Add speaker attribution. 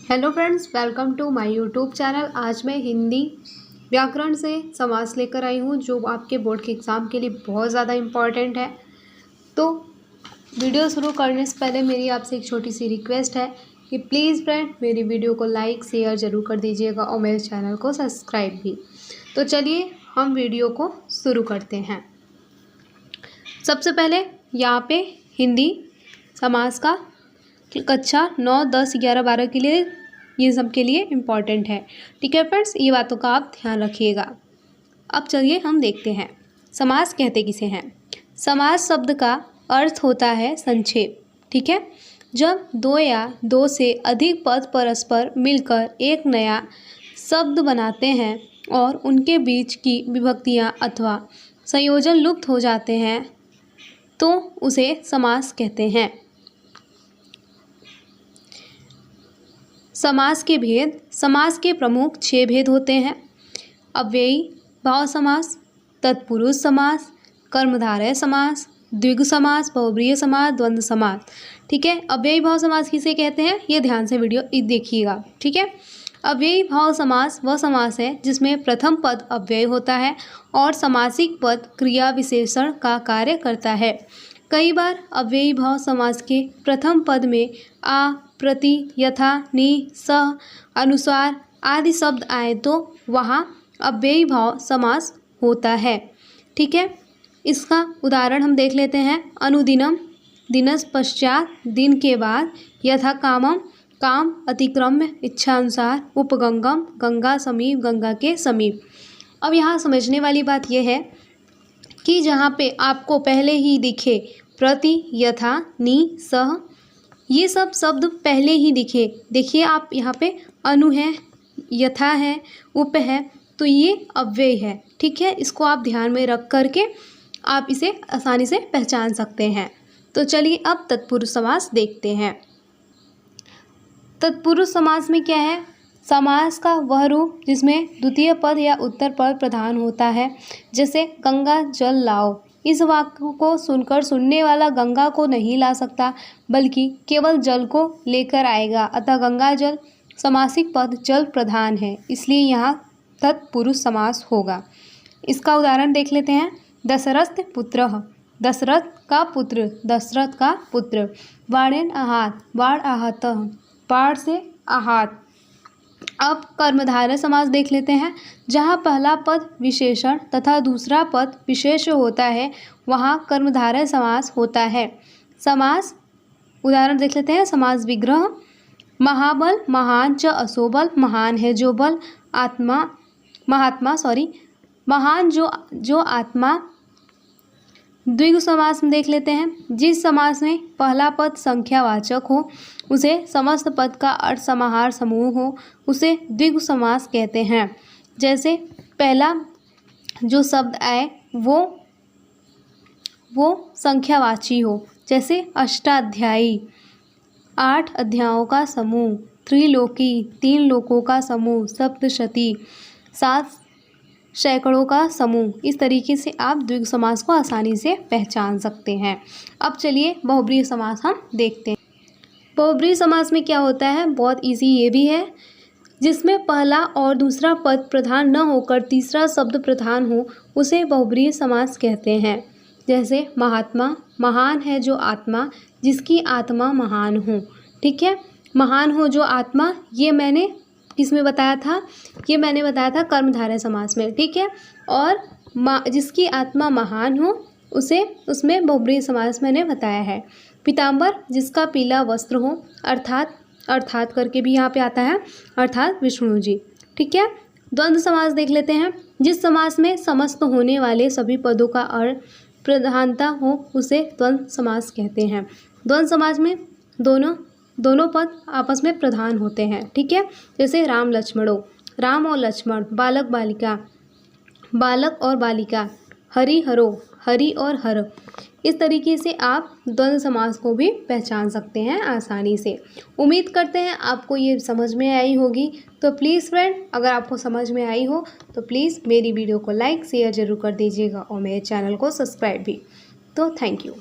Speaker 1: Hello friends, welcome to my YouTube channel. आज मैं हिंदी व्याकरण से समास लेकर आई हूँ जो आपके बोर्ड के एग्ज़ाम के लिए बहुत ज़्यादा इम्पॉर्टेंट है। तो वीडियो शुरू करने से पहले मेरी आपसे एक छोटी सी रिक्वेस्ट है कि प्लीज़ फ्रेंड मेरी वीडियो को लाइक शेयर ज़रूर कर दीजिएगा और मेरे चैनल को सब्सक्राइब भी। तो चलिए हम वीडियो को शुरू करते हैं। सबसे पहले यहाँ पे हिंदी समास का कक्षा 9, 10, 11, 12 के लिए ये सब के लिए इम्पॉर्टेंट है। ठीक है फ्रेंड्स, ये बातों का आप ध्यान रखिएगा। अब चलिए हम देखते हैं समास कहते किसे हैं। समास शब्द का अर्थ होता है संक्षेप। ठीक है, जब दो या दो से अधिक पद परस्पर मिलकर एक नया शब्द बनाते हैं और उनके बीच की विभक्तियां अथवा संयोजन लुप्त हो जाते हैं तो उसे समास कहते हैं। समास के भेद। समास के प्रमुख 6 भेद होते हैं। अव्ययी भाव समास, तत्पुरुष समास, कर्मधारय समास, द्विगु समास, बहुब्रीहि समास, द्वंद्व समास। ठीक है, अव्ययी भाव समास किसे कहते हैं ये ध्यान से वीडियो देखिएगा। ठीक है, अव्ययी भाव समास वह समास है जिसमें प्रथम पद अव्यय होता है और समासिक पद क्रिया विशेषण का कार्य करता है। कई बार अव्ययी भाव समास के प्रथम पद में आ, प्रति, यथा, नि, सह, अनुसार आदि शब्द आए तो वहाँ अव्ययी भाव समास होता है। ठीक है, इसका उदाहरण हम देख लेते हैं। अनुदिनम, दिनस पश्चात, दिन के बाद, यथा कामम, काम, अतिक्रम्य, इच्छा अनुसार, उपगंगम, गंगा समीप, गंगा के समीप। अब यहाँ समझने वाली बात यह है कि जहाँ पे आपको पहले ही दिखे प्रति, यथा, नि, सह, ये सब शब्द पहले ही दिखे। देखिए आप यहाँ पे अनु है, यथा है, उप है, तो ये अव्यय है। ठीक है, इसको आप ध्यान में रख करके आप इसे आसानी से पहचान सकते हैं। तो चलिए अब तत्पुरुष समास देखते हैं। तत्पुरुष समास में क्या है? समास का वह रूप जिसमें द्वितीय पद या उत्तर पद प्रधान होता है। जैसे गंगा जल लाओ, इस वाक्य को सुनकर सुनने वाला गंगा को नहीं ला सकता बल्कि केवल जल को लेकर आएगा। अतः गंगा जल समासिक पद जल प्रधान है, इसलिए यहाँ तत्पुरुष समास होगा। इसका उदाहरण देख लेते हैं। दशरथ पुत्रः, दशरथ का पुत्र, दशरथ का पुत्र। बाणेन आहत, बाण आहतः, बाण से आहत। अब कर्मधारय समास देख लेते हैं। जहाँ पहला पद विशेषण तथा दूसरा पद विशेष होता है वहाँ कर्मधारय समास होता है। समास उदाहरण देख लेते हैं। समास विग्रह। महाबल महान च असोबल, महान है जो बल, आत्मा महात्मा महान जो आत्मा। द्विगु समास में देख लेते हैं। जिस समास में पहला पद संख्यावाचक हो उसे समस्त पद का अर्थ समाहार समूह हो उसे द्विगु समास कहते हैं। जैसे पहला जो शब्द आए वो संख्यावाची हो। जैसे अष्टाध्यायी, 8 अध्यायों का समूह, त्रिलोकी, 3 लोकों का समूह, सप्तशती, 7 सैकड़ों का समूह। इस तरीके से आप द्विगु समास को आसानी से पहचान सकते हैं। अब चलिए बहुब्रीहि समास हम देखते हैं। बहुब्रीहि समास में क्या होता है? बहुत इजी ये भी है। जिसमें पहला और दूसरा पद प्रधान न होकर तीसरा शब्द प्रधान हो उसे बहुब्रीहि समास कहते हैं। जैसे महात्मा, महान है जो आत्मा, जिसकी आत्मा महान हो। ठीक है, महान हो जो आत्मा, ये मैंने किस में बताया था? ये मैंने बताया था कर्मधारय समास में। ठीक है, और जिसकी आत्मा महान हो उसे उसमें बहुब्रीहि समास मैंने बताया है। पीताम्बर, जिसका पीला वस्त्र हो, अर्थात करके भी यहाँ पे आता है, अर्थात विष्णु जी। ठीक है, द्वंद्व समास देख लेते हैं। जिस समास में समस्त होने वाले सभी पदों का अर्थ प्रधानता हो उसे द्वंद्व समास कहते हैं। द्वंद्व समास में दोनों पद आपस में प्रधान होते हैं। ठीक है, जैसे राम लक्ष्मणों, राम और लक्ष्मण, बालक बालिका, बालक और बालिका, हरि हरो, हरि और हर। इस तरीके से आप द्वंद्व समास को भी पहचान सकते हैं आसानी से। उम्मीद करते हैं आपको ये समझ में आई होगी। तो प्लीज़ फ्रेंड, अगर आपको समझ में आई हो तो प्लीज़ मेरी वीडियो को लाइक शेयर ज़रूर कर दीजिएगा और मेरे चैनल को सब्सक्राइब भी। तो थैंक यू।